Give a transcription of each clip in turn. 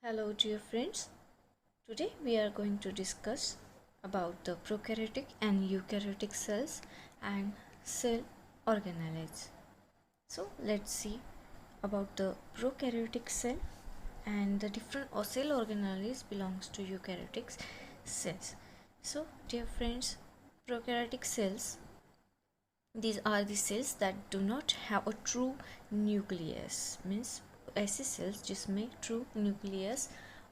Hello dear friends, today we are going to discuss about the prokaryotic and eukaryotic cells and cell organelles. So let's see about the prokaryotic cell and the different cell organelles belongs to eukaryotic cells. So dear friends, prokaryotic cells, these are the cells that do not have a true nucleus, means ऐसे sales जिसमें true nucleus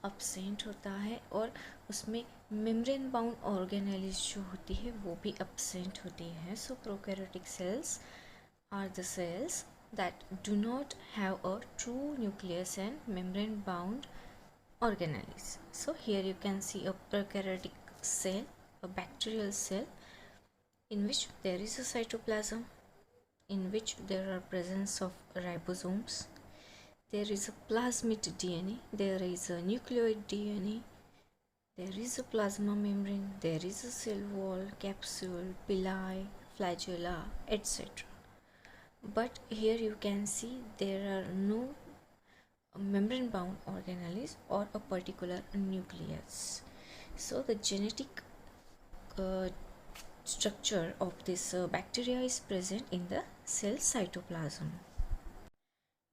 absent होता है और उसमें membrane bound organelles जो होती है वो भी absent होती है. So prokaryotic cells are the cells that do not have a true nucleus and membrane bound organelles. So here you can see a prokaryotic cell, a bacterial cell in which there is a cytoplasm, in which there are presence of ribosomes. There is a plasmid DNA, there is a nucleoid DNA, there is a plasma membrane, there is a cell wall, capsule, pili, flagella, etc. But here you can see there are no membrane bound organelles or a particular nucleus. So the genetic structure of this bacteria is present in the cell cytoplasm.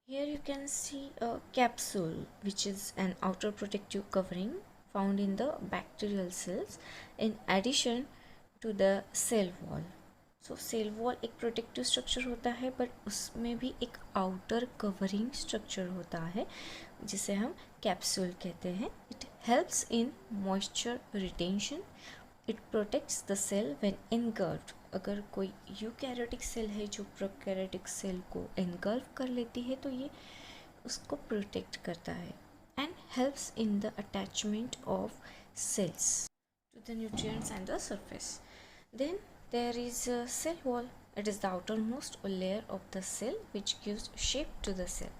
Here you can see a capsule, which is an outer protective covering found in the bacterial cells in addition to the cell wall. So cell wall एक protective structure होता है, but उसमें भी एक outer covering structure होता है जिसे हम capsule कहते हैं. It helps in moisture retention. It protects the cell when engulfed. अगर कोई यूकैरियोटिक सेल है जो प्रोकैरियोटिक सेल को एनगल्फ कर लेती है तो ये उसको प्रोटेक्ट करता है and helps in the attachment of cells to the nutrients and the surface. Then there is a cell wall. It is the outermost layer of the cell which gives shape to the cell.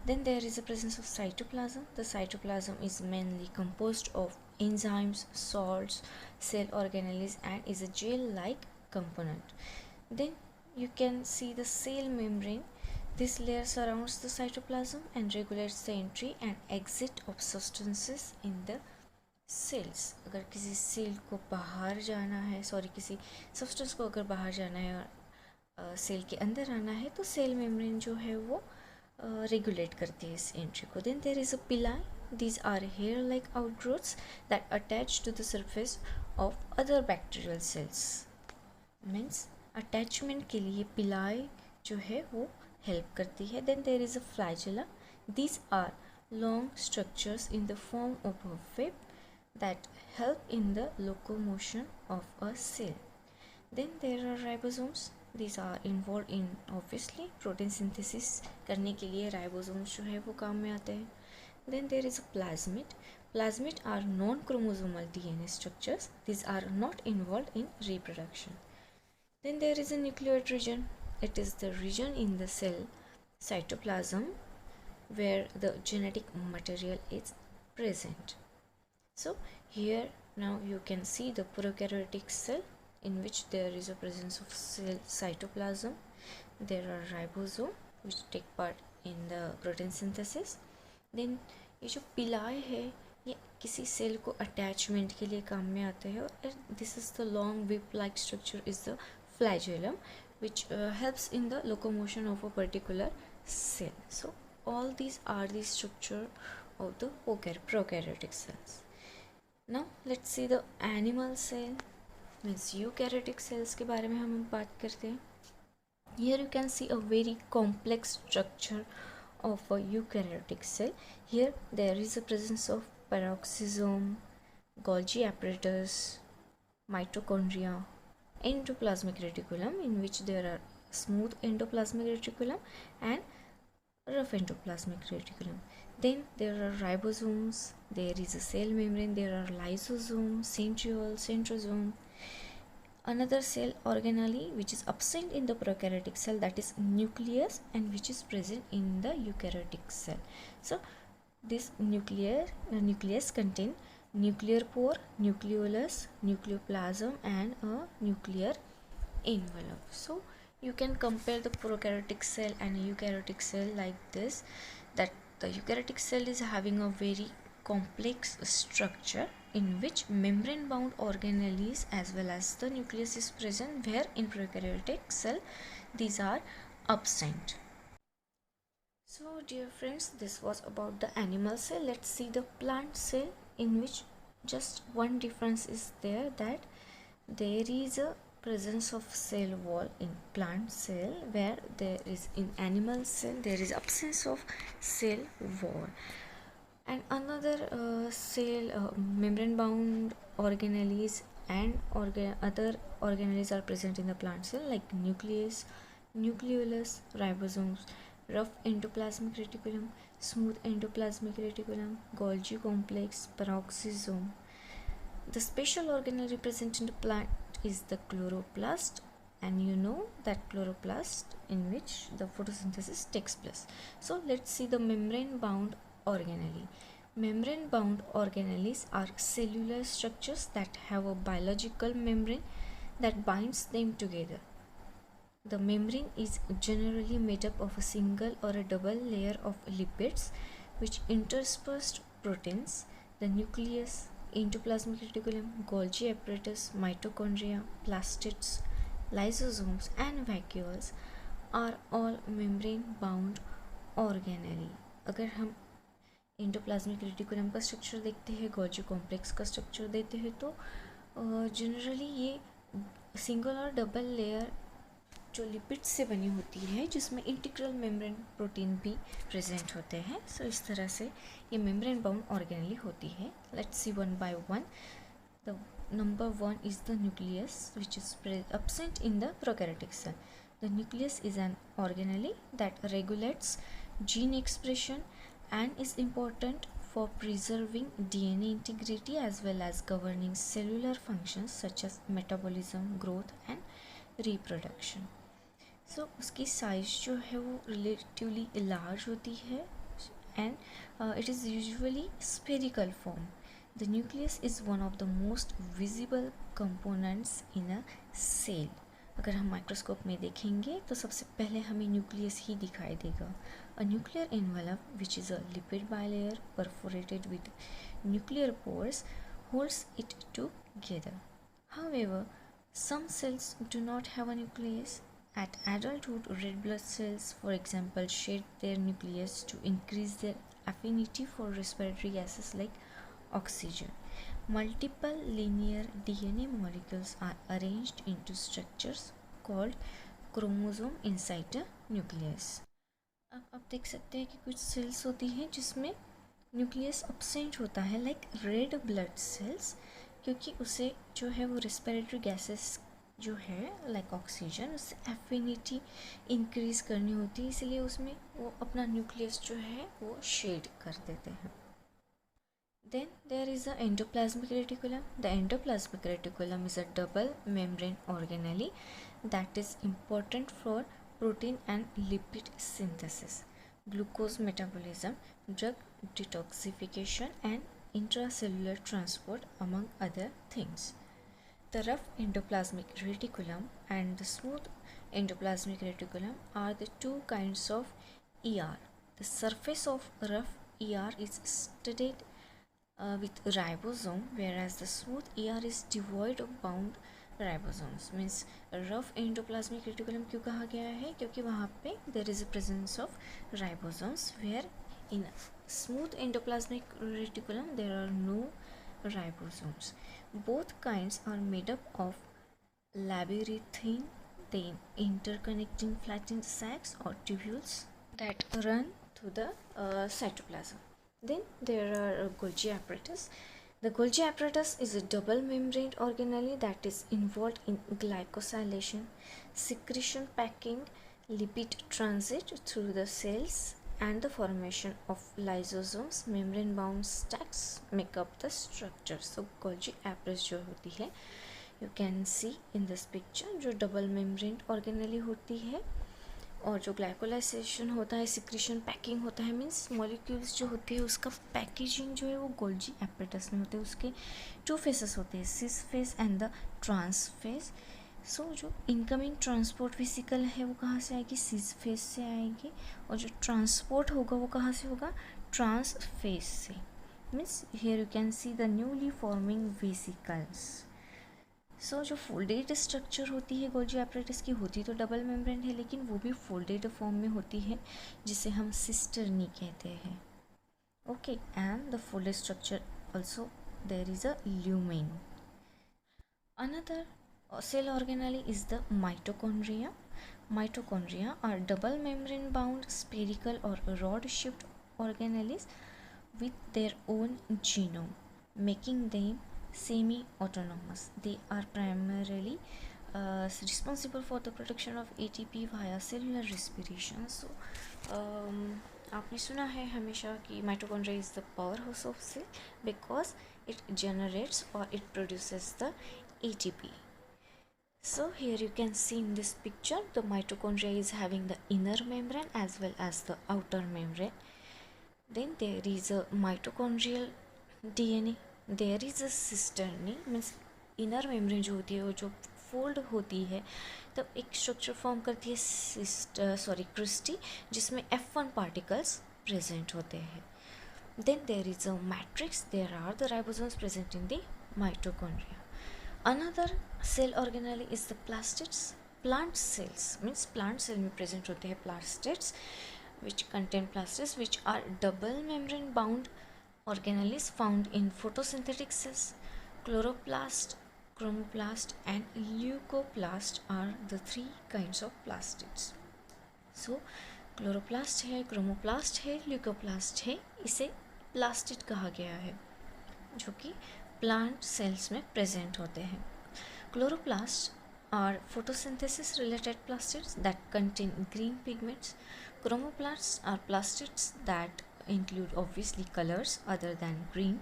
Then there is a presence of cytoplasm. The cytoplasm is mainly composed of enzymes, salts, cell organelles and is a gel-like component. Then you can see the cell membrane. This layer surrounds the cytoplasm and regulates the entry and exit of substances in the cells. अगर किसी cell को बाहर जाना है, किसी substance को अगर बाहर जाना है और सेल के अंदर आना है तो सेल मेम्ब्रेन जो है वो रेगुलेट करती है इस एंट्री को. देन देयर इज अ पिलाई. These are hair-like outgrowths that attach to the surface of other bacterial cells. Means attachment के लिए पिलाई जो है वो help करती है. Then there is a flagella. These are long structures in the form of a web that help in the locomotion of a cell. Then there are ribosomes. These are involved in obviously protein synthesis. करने के लिए ribosomes जो है वो काम में आते हैं. Then there is a plasmid. Plasmid are non-chromosomal DNA structures. These are not involved in reproduction. Then there is a nucleoid region. It is the region in the cell cytoplasm where the genetic material is present. So here now you can see the prokaryotic cell in which there is a presence of cell cytoplasm. There are ribosome which take part in the protein synthesis. Then ये जो पिलाई है ये किसी cell को attachment के लिए काम में आते हैं और this is the long whip like structure is the flagellum which helps in the locomotion of a particular cell. So all these are the structure of the prokaryotic cells. Now let's see the animal cell, means eukaryotic cells के बारे में हम बात करते हैं. Here you can see a very complex structure of a eukaryotic cell. Here there is a presence of peroxisome, Golgi apparatus, mitochondria, endoplasmic reticulum in which there are smooth endoplasmic reticulum and rough endoplasmic reticulum. Then there are ribosomes, there is a cell membrane, there are lysosomes, centriole, centrosome. Another cell organelle which is absent in the prokaryotic cell, that is nucleus, and which is present in the eukaryotic cell. So this nucleus contain nuclear pore, nucleolus, nucleoplasm and a nuclear envelope. So you can compare the prokaryotic cell and a eukaryotic cell like this, that the eukaryotic cell is having a very complex structure in which membrane bound organelles as well as the nucleus is present, where in prokaryotic cell these are absent. So dear friends, this was about the animal cell. Let's see the plant cell, in which just one difference is there, that there is a presence of cell wall in plant cell, where there is in animal cell there is absence of cell wall. And another cell membrane bound organelles and other organelles are present in the plant cell, like nucleus, nucleolus, ribosomes, rough endoplasmic reticulum, smooth endoplasmic reticulum, Golgi complex, peroxisome. The special organelle represented in the plant is the chloroplast, and you know that chloroplast in which the photosynthesis takes place. So let's see the membrane bound organelle. Membrane bound organelles are cellular structures that have a biological membrane that binds them together. The membrane is generally made up of a single or a double layer of lipids which interspersed proteins. The nucleus, endoplasmic reticulum, Golgi apparatus, mitochondria, plastids, lysosomes and vacuoles are all membrane bound organelle. अगर हम endoplasmic reticulum का structure देखते हैं, Golgi complex का structure देते हैं, तो generally ये सिंगल और डबल लेयर जो लिपिड से बनी होती है, जिसमें इंटीग्रल मेम्ब्रेन प्रोटीन भी प्रेजेंट होते हैं. सो इस तरह से ये मेम्ब्रेन बाउंड ऑर्गेनेली होती है. Let's see one by one. The number 1 is the nucleus, which is absent in the prokaryotic cell. The nucleus is an organelle that regulates gene expression and is important for preserving DNA integrity as well as governing cellular functions such as metabolism, growth and reproduction. So उसकी size जो है वो relatively large होती है and it is usually spherical form. The nucleus is one of the most visible components in a cell. अगर हम microscope में देखेंगे तो सबसे पहले हमें न्यूक्लियस ही दिखाई देगा. A nuclear envelope, which is a lipid bilayer perforated with nuclear pores, holds it together. However, some cells do not have a nucleus. At adulthood, red blood cells, for example, shed their nucleus to increase their affinity for respiratory gases like oxygen. Multiple linear DNA molecules are arranged into structures called chromosome inside the nucleus. अब आप देख सकते हैं कि कुछ sales होती हैं जिसमें न्यूक्लियस अब्सेंट होता है, लाइक रेड ब्लड सेल्स, क्योंकि उसे जो है वो रेस्पिरेटरी गैसेस जो है लाइक ऑक्सीजन, उससे एफिनिटी इंक्रीज करनी होती है, इसलिए उसमें वो अपना न्यूक्लियस जो है वो शेड कर देते हैं. Then there is the endoplasmic reticulum. The endoplasmic reticulum is a double membrane organelle that is important for protein and lipid synthesis, glucose metabolism, drug detoxification and intracellular transport, among other things. The rough endoplasmic reticulum and the smooth endoplasmic reticulum are the two kinds of ER. The surface of rough ER is studded with ribosome, whereas the smooth ER is devoid of bound ribosomes. Means rough endoplasmic reticulum क्यों कहा गया है, क्योंकि वहाँ पे there is a presence of ribosomes, where in smooth endoplasmic reticulum there are no ribosomes. Both kinds are made up of labyrinthine, then interconnecting flattened sacs or tubules that run through the cytoplasm. Then there are Golgi apparatus. The Golgi apparatus is a double membrane organelle that is involved in glycosylation, secretion packing, lipid transit through the cells, and the formation of lysosomes. Membrane bound stacks make up the structure. So Golgi apparatus जो होती है, you can see in this picture, जो double membrane organelle होती है, और जो ग्लाइकोलाइजेशन होता है, सिक्रीशन पैकिंग होता है, मीन्स मॉलिक्यूल्स जो होते हैं उसका पैकेजिंग जो है वो गोल्जी एपरेटस में होते हैं. उसके 2 फेसेस होते हैं, cis face and the trans face. So जो इनकमिंग ट्रांसपोर्ट वेसिकल है वो कहाँ से आएगी, सिस फेस से आएगी, और जो ट्रांसपोर्ट होगा वो कहाँ से होगा, ट्रांस फेस से. Means here you can see the newly forming vesicles. So जो फोल्डेड स्ट्रक्चर होती है गोल्जी एपरेटस की, होती तो डबल मेम्ब्रेन है लेकिन वो भी फोल्डेड फॉर्म में होती है, जिसे हम सिस्टर्नी कहते हैं। Okay, and the folded structure also there is a lumen. Another cell organelle is the mitochondria. Mitochondria are double membrane bound spherical or rod shaped organelles with their own genome, making them semi autonomous. They are primarily responsible for the production of ATP via cellular respiration. So आपने सुना है हमेशा कि mitochondria is the powerhouse of cell because it generates or it produces the ATP. So here you can see in this picture the mitochondria is having the inner membrane as well as the outer membrane. Then there is a mitochondrial DNA. There is a cisternae, means inner membrane जो होती है वो जो fold होती है तब एक structure form करती है क्रिस्टी, जिसमें F1 पार्टिकल्स प्रेजेंट होते हैं. Then there is a matrix. There are the ribosomes present in the mitochondria. Another cell organelle is the plastids. Plant cells means plant cell में present होते हैं plastids, which contain plastids which are double membrane bound organelles found in photosynthetic cells. Chloroplast, chromoplast and leucoplast are the three kinds of plastids. So chloroplast है, chromoplast है, leucoplast है, इसे plastid कहा गया है जो कि प्लांट सेल्स में प्रेजेंट होते हैं. Chloroplast are photosynthesis related plastids that contain green pigments. Chromoplasts are plastids that include obviously colors other than green.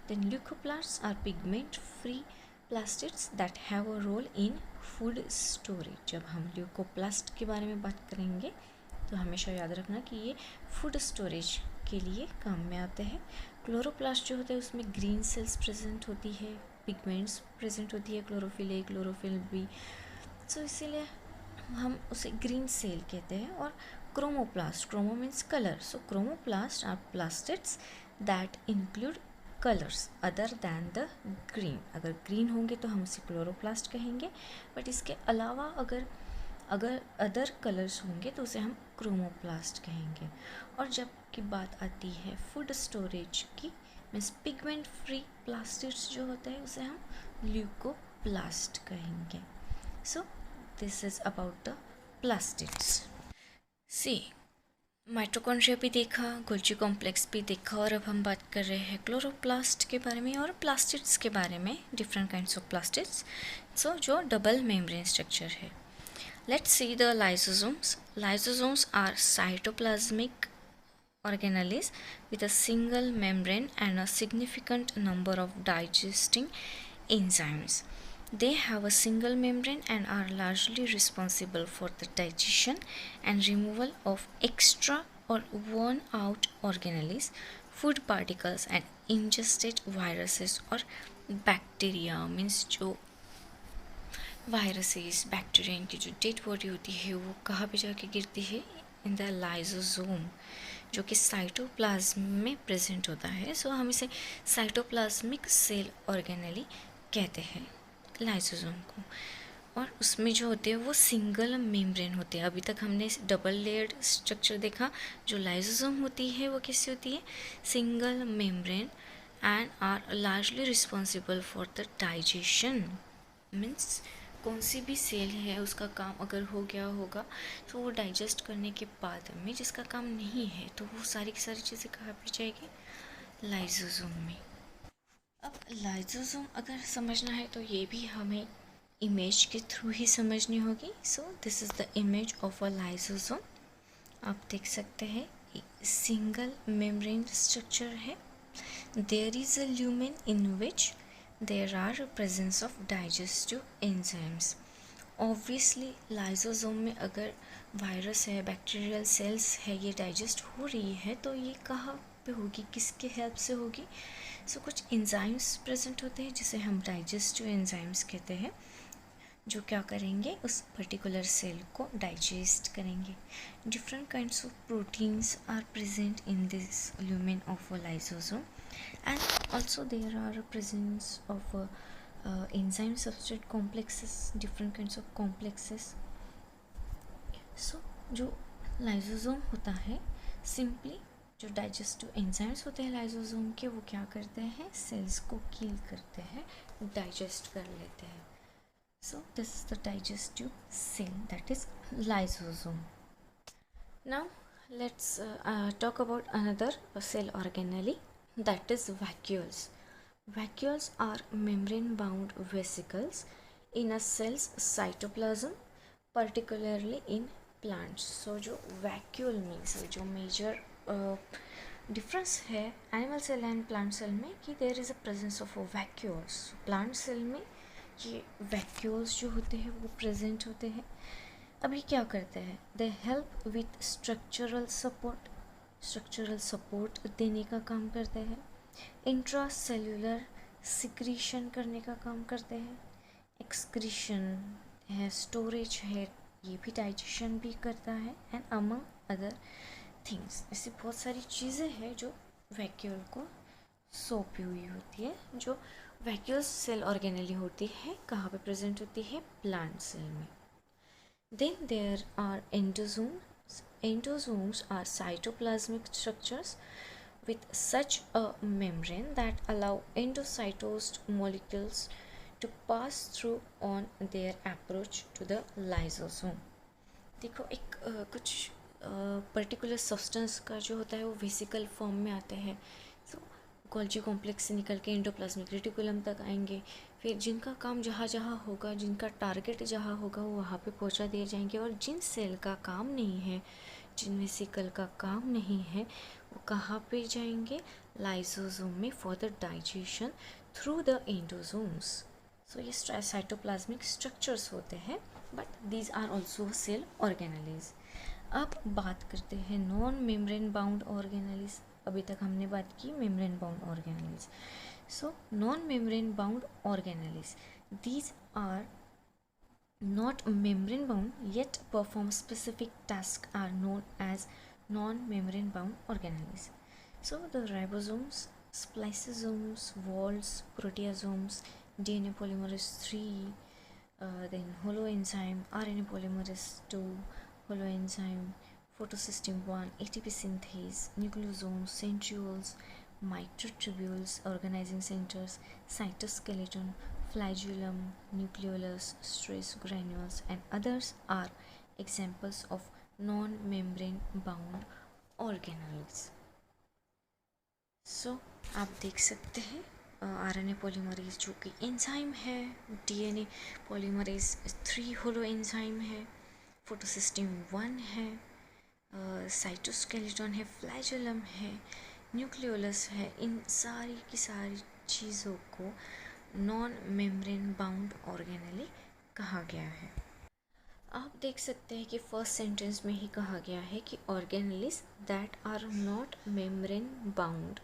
Then leucoplasts are pigment free plastids that have a role in food storage. जब हम leucoplast के बारे में बात करेंगे तो हमेशा याद रखना कि ये फूड स्टोरेज के लिए काम में आते हैं. क्लोरोप्लास्ट जो होता है उसमें ग्रीन सेल्स प्रेजेंट होती है, पिगमेंट्स प्रेजेंट होती है, chlorophyll A, chlorophyll B, so इसीलिए हम उसे ग्रीन सेल कहते हैं. और chromoplast, chromo means colour, so chromoplast are plastids that include colours other than the green. अगर ग्रीन होंगे तो हम उसे क्लोरोप्लास्ट कहेंगे, बट इसके अलावा अगर अदर कलर्स होंगे तो उसे हम क्रोमोप्लास्ट कहेंगे. और जब की बात आती है फूड स्टोरेज की, मीन्स पिगमेंट फ्री प्लास्टिड्स जो होते हैं उसे हम ल्यूकोप्लास्ट कहेंगे. So this is about the plastids. सी माइटोकॉन्ड्रिया भी देखा, गोल्जी कॉम्प्लेक्स भी देखा, और अब हम बात कर रहे हैं क्लोरोप्लास्ट के बारे में और प्लास्टिड्स के बारे में, डिफरेंट काइंड्स ऑफ प्लास्टिड्स. सो जो डबल मेम्ब्रेन स्ट्रक्चर है. Let's see the lysosomes. Lysosomes are cytoplasmic organelles with a single membrane and a significant number of digesting enzymes. They have a single membrane and are largely responsible for the digestion and removal of extra or worn out organelles, food particles and ingested viruses or bacteria. Means जो viruses, bacteria, इनकी जो dead body होती है वो कहाँ पे जाके गिरती है? इन द लाइजोसोम, जो कि साइटोप्लाज्म में प्रेजेंट होता है. सो हम इसे साइटोप्लाज्मिक सेल ऑर्गेनेली कहते हैं लाइजोसोम को. और उसमें जो होते हैं वो सिंगल मेम्ब्रेन होते हैं. अभी तक हमने डबल लेयर्ड स्ट्रक्चर देखा. जो लाइजोसोम होती है वो कैसी होती है? Single membrane and are largely responsible for the digestion. Means कौन सी भी सेल है उसका काम अगर हो गया होगा तो वो डाइजेस्ट करने के बाद में, जिसका काम नहीं है तो वो सारी की सारी चीज़ें कहाँ पे जाएगी? लाइजोसोम में. अब लाइजोसोम अगर समझना है तो ये भी हमें इमेज के थ्रू ही समझनी होगी. So this is the image of a lysosome. आप देख सकते हैं सिंगल मेम्ब्रेन स्ट्रक्चर है. There is a lumen in which there are presence of digestive enzymes. Obviously lysosome में अगर वायरस है, बैक्टीरियल सेल्स है, ये डाइजेस्ट हो रही है तो ये कहाँ पे होगी, किसके हेल्प से होगी? सो कुछ एंजाइम्स प्रेजेंट होते हैं जिसे हम डाइजेस्टिव एंजाइम्स कहते हैं, जो क्या करेंगे? उस पर्टिकुलर सेल को डाइजेस्ट करेंगे. Different kinds of proteins are present in this lumen of a lysosome. And also there are presence of enzyme substrate complexes, different kinds of complexes. So जो lysosome होता है, सिंपली जो digestive enzymes होते हैं lysosome के, वो क्या करते हैं, सेल्स को किल करते हैं, डाइजेस्ट कर लेते हैं. So this is the digestive cell, that is lysosome. Now let's talk about another cell organelle, that is vacuoles. Vacuoles are membrane bound vesicles in a cell's cytoplasm, particularly in plants. So जो vacuole means, जो major difference है animal cell and plant cell में, कि there is a presence of vacuoles. Plant cell में ये vacuoles जो होते हैं वो प्रेजेंट होते हैं. अभी क्या करते हैं, they help with structural support देने का काम करते हैं, इंट्रा सेल्यूलर सिक्रीशन करने का काम करते हैं, एक्सक्रीशन है, स्टोरेज है, ये भी डाइजेशन भी करता है, एंड अमंग अदर थिंग्स. ऐसी बहुत सारी चीज़ें हैं जो वैक्यूल को सौंपी हुई होती है. जो वैक्यूल्स सेल ऑर्गेनेली होती है, कहाँ पे प्रेजेंट होती है, प्लांट सेल में. Then there are endosomes. Endosomes are cytoplasmic structures with such a membrane that allow endocytosed molecules to pass through on their approach to the lysosome. देखो एक कुछ पर्टिकुलर सब्सटेंस का जो होता है वो वेसिकल फॉर्म में आते हैं. सो गोल्जी कॉम्प्लेक्स से निकल के एंडोप्लाज्मिक रेटिकुलम तक आएंगे, फिर जिनका काम जहाँ जहाँ होगा, जिनका टारगेट जहाँ होगा वो वहाँ पे पहुँचा दिए जाएंगे. और जिन सेल का काम नहीं है, जिन वेसिकल का काम नहीं है, वो कहाँ पे जाएंगे, लाइसोसोम में, for the digestion through the endosomes. So ये साइटोप्लाज्मिक स्ट्रक्चर्स होते हैं, but these are also cell organelles. अब बात करते हैं नॉन मेम्ब्रेन बाउंड ऑर्गेनेलीज. अभी तक हमने बात की membrane bound organelles. So non membrane bound organelles, these are not membrane bound yet perform specific tasks, are known as non-membrane bound organelles. So the ribosomes, spliceosomes, walls, proteasomes, DNA polymerase 3, then holoenzyme, RNA polymerase 2, holoenzyme, photosystem 1, ATP synthase, nucleosomes, centrioles, microtubules, organizing centers, cytoskeleton, flagellum, nucleolus, stress granules, and others are examples of non-membrane bound organelles. So आप देख सकते हैं RNA polymerase जो कि enzyme है, DNA polymerase 3 holo enzyme है, photosystem 1 है, cytoskeleton है, फ्लैजेलम है, न्यूक्लियोलस है. इन सारी की सारी चीज़ों को नॉन मेम्ब्रेन बाउंड ऑर्गेनेली कहा गया है. आप देख सकते हैं कि फर्स्ट सेंटेंस में ही कहा गया है कि organelles that are not membrane bound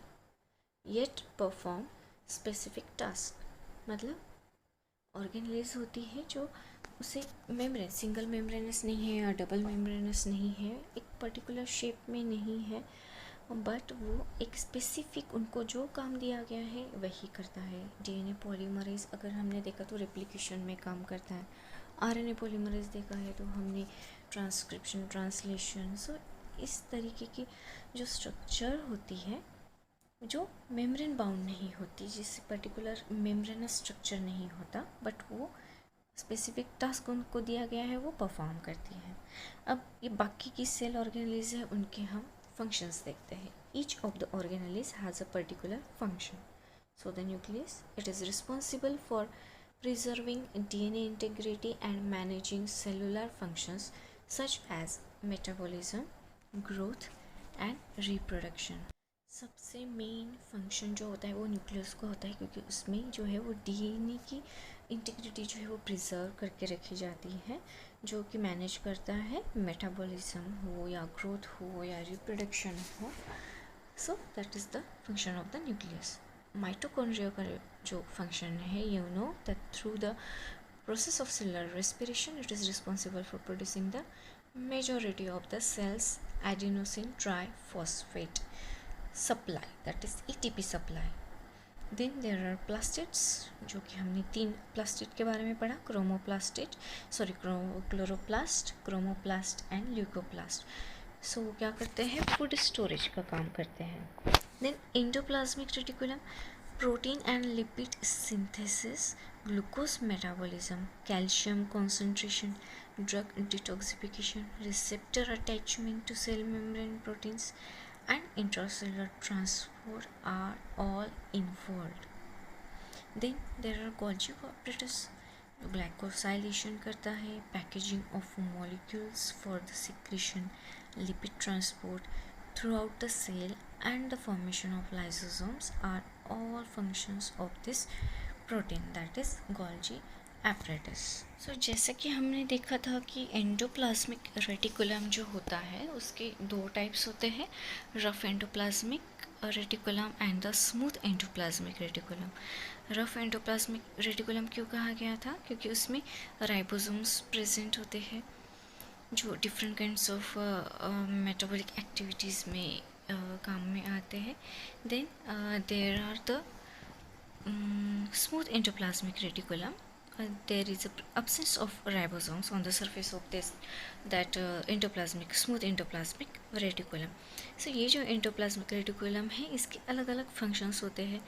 yet perform specific task. मतलब ऑर्गेनेलीज होती है जो उसे मेम्ब्रेन, सिंगल मेम्ब्रेनस नहीं है या डबल मेम्ब्रेनस नहीं है, एक पर्टिकुलर शेप में नहीं है, बट वो एक स्पेसिफिक उनको जो काम दिया गया है वही करता है. डीएनए पॉलीमरेज अगर हमने देखा तो रेप्लिकेशन में काम करता है. आरएनए पॉलीमरेज देखा है तो हमने ट्रांसक्रिप्शन, ट्रांसलेशन. सो इस तरीके की जो स्ट्रक्चर होती है जो मेम्ब्रेन बाउंड नहीं होती, जिससे पर्टिकुलर मेम्ब्रेनस स्ट्रक्चर नहीं होता, बट वो स्पेसिफिक टास्क उनको दिया गया है वो परफॉर्म करती है. अब ये बाकी की सेल ऑर्गेनेलीज है, उनके हम functions देखते हैं. Each of the organelles has a particular function. So the nucleus, it is responsible for preserving DNA integrity and managing cellular functions such as metabolism, growth and reproduction. सबसे main function जो होता है वो nucleus को होता है, क्योंकि उसमें जो है वो डीएनए की इंटीग्रिटी जो है वो प्रिजर्व करके रखी जाती है, जो कि मैनेज करता है मेटाबॉलिज्म हो या ग्रोथ हो या रिप्रोडक्शन हो. So that is the function of the nucleus. Mitochondria का जो फंक्शन है, you know that through the process of cellular respiration it is responsible for producing the majority of the cell's adenosine triphosphate. Supply, that is ATP supply. Then there are plastids, जो कि हमने 3 plastid के बारे में पढ़ा, chloroplast, chromoplast and leucoplast. So वो क्या करते हैं, फूड स्टोरेज का काम करते हैं। Then endoplasmic reticulum, protein and lipid synthesis, glucose metabolism, calcium concentration, drug detoxification, receptor attachment to cell membrane proteins and intracellular transport are all involved. Then there are Golgi apparatus, जो glycosylation करता है, packaging of molecules for the secretion, lipid transport throughout the cell and the formation of lysosomes are all functions of this protein, that is Golgi apparatus. So जैसे कि हमने देखा था कि endoplasmic reticulum जो होता है उसके 2 टाइप्स होते हैं, rough endoplasmic reticulum and the smooth endoplasmic reticulum. Rough endoplasmic reticulum क्यों कहा गया था, क्योंकि उसमें राइबोसोम्स प्रेजेंट होते हैं जो different kinds of metabolic activities में काम में आते हैं। Then there are the smooth endoplasmic reticulum. There is a absence of ribosomes on the surface of this smooth endoplasmic reticulum. So ये जो endoplasmic reticulum है इसके अलग अलग functions होते हैं.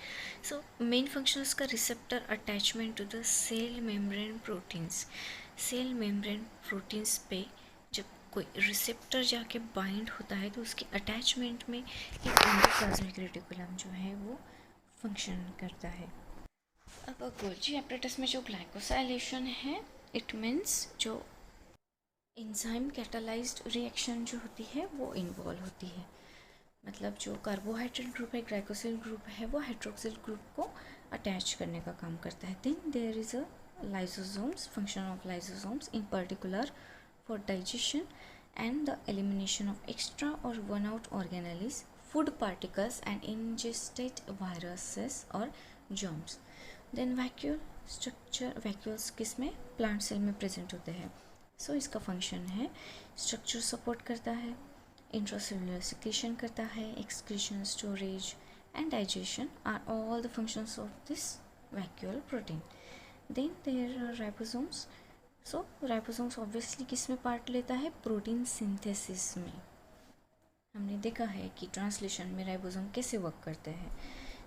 So main function इसका receptor attachment to the cell membrane proteins. Cell membrane proteins पे जब कोई रिसेप्टर जाके बाइंड होता है तो उसके अटैचमेंट में एक एंडोप्लाज्मिक रेटिकुलम जो है वो फंक्शन करता है। अब गोल्जी एपरेटस में जो ग्लाइकोसाइलेशन है, इट मीन्स जो एंजाइम कैटालाइज्ड रिएक्शन जो होती है वो इन्वॉल्व होती है। मतलब जो कार्बोहाइड्रेट ग्रुप है, ग्लाइकोसिल ग्रुप है, वो हाइड्रोक्सिल ग्रुप को अटैच करने का काम करता है। Then there is a lysosomes, function of lysosomes in particular for digestion and the elimination of extra or worn out organelles, food particles and ingested viruses or germs. Then vacuole structure, vacuoles किस में, plant cell में present होते हैं। सो इसका function है structure support करता है, intracellular secretion करता है, excretion, storage and digestion are all the functions of this vacuole protein. Then there are ribosomes. So ribosomes obviously किस में पार्ट लेता है, प्रोटीन सिंथेसिस में। हमने देखा है कि ट्रांसलेशन में राइबोसोम कैसे वर्क करते हैं।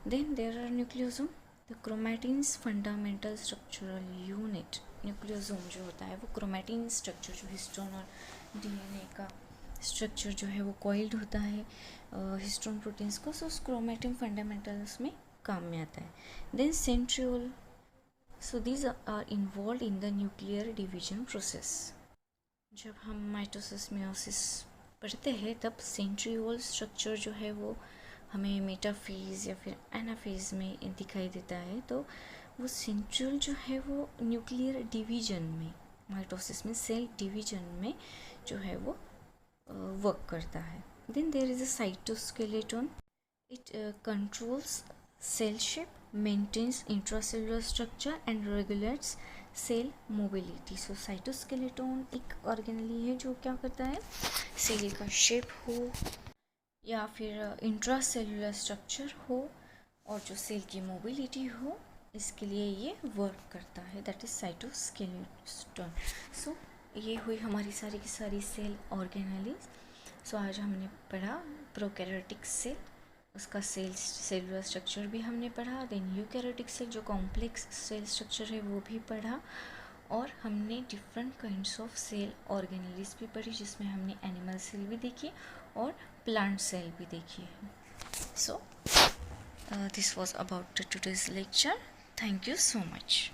Then there are nucleosome, the chromatin's fundamental structural unit. Nucleosome जो होता है वो क्रोमैटिन स्ट्रक्चर, जो हिस्टोन और डीएनए का स्ट्रक्चर जो है वो कॉइल्ड होता है हिस्टोन प्रोटीन्स को, सो उस क्रोमैटिन फंडामेंटल्स में काम में आता है। Then centriole, so these are involved in the nuclear division process. जब हम माइटोसिस मेयोसिस पढ़ते हैं तब सेंट्रियोल स्ट्रक्चर जो है वो हमें मेटाफेज या फिर एनाफेज में दिखाई देता है। तो वो सेंट्रियोल जो है वो न्यूक्लियर डिवीजन में, माइटोसिस में सेल डिवीजन में जो है वो वर्क करता है। Then there is a cytoskeleton, it controls cell shape, maintains intracellular structure and regulates cell mobility. So cytoskeleton एक ऑर्गेनली है जो क्या करता है, सेल का शेप हो या फिर इंट्रासेलुलर स्ट्रक्चर हो और जो सेल की मोबिलिटी हो, इसके लिए ये वर्क करता है, दैट इज साइटोस्केलेटन। सो ये हुई हमारी सारी की सारी सेल ऑर्गेनलीज। सो आज हमने पढ़ा प्रोकैरियोटिक सेल, उसका सेलुलर स्ट्रक्चर भी हमने पढ़ा। देन यूकैरियोटिक सेल जो कॉम्प्लेक्स सेल स्ट्रक्चर है वो भी पढ़ा, और हमने different kinds of cell organelles भी पढ़ी, जिसमें हमने एनिमल सेल भी देखी और प्लांट सेल भी देखी है। So this was about today's lecture. Thank you so much.